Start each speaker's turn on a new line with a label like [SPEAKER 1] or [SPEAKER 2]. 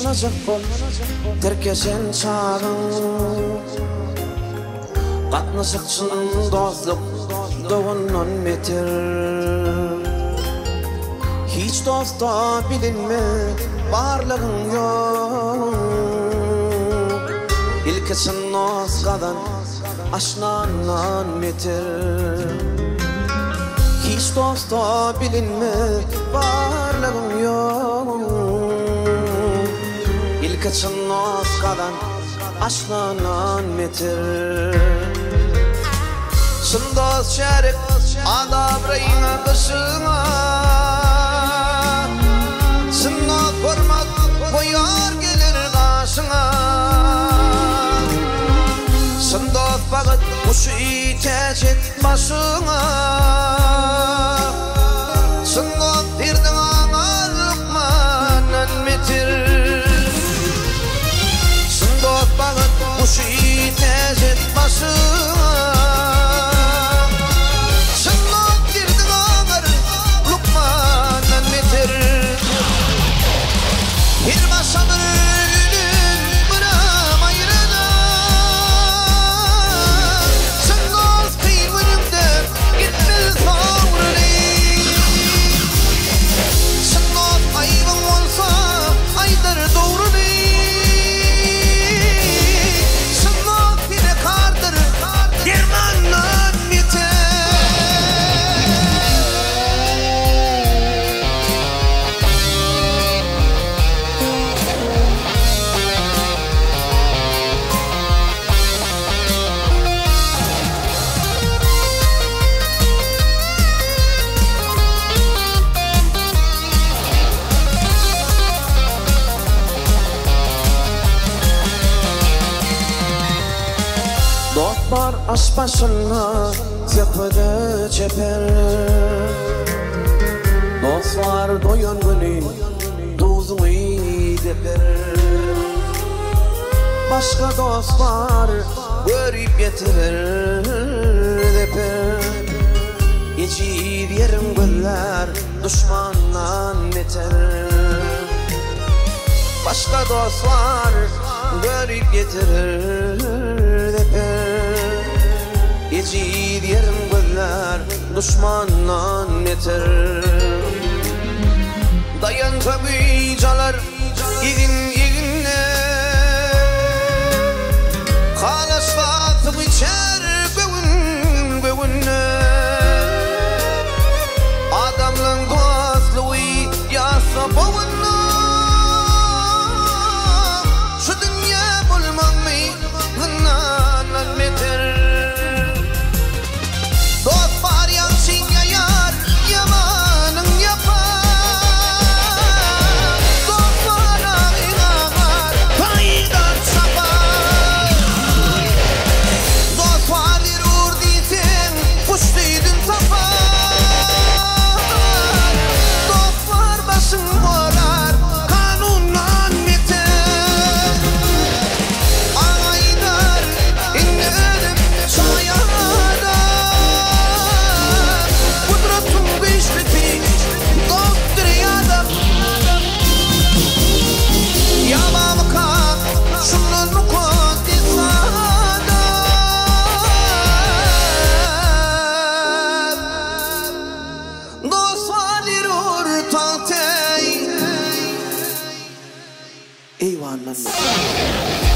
[SPEAKER 1] Şanlanacak bol terkeşen çağın Katnaşıkçının dostluk doğunun metir Hiç dosta bilinme varlığın yok İlkesin noskadan aşnanan metir Hiç dosta bilinme varlığın yok İlkesin noskadan aşnanan metir Şın dost şerik adam reyna kışına Şınna kormak koyar gelir karşına Şın dost vakit kuşu itecek başına Şın dost dirdin ağır lukmanan metir Şın dost vakit kuşu itecek başına Dost var aş başına tepede çeper Dost var doyun günün tuğzuğu deper Başka dost var görüp getirir deper Geçir yerim güller düşmandan beter Başka dost var görüp getirir deper Geçir yerim güller düşmandan beter Dayan tabi calar yeginle Kalas fatım içer göğünle Adamlan dostluğu yasa boğunla Şu dünya bulmamı gınanan meter Dost var yansın yayar yamanın yapar Dost var ağır paydan sapar Dost var dirur diysen kuştuydun tapar Dost var başın borar kanundan biter Ağaydar inlerim sayada Kudretun beşleti doktor yadam Yamamka şunun kodisada Dost valir tantey Eyvallah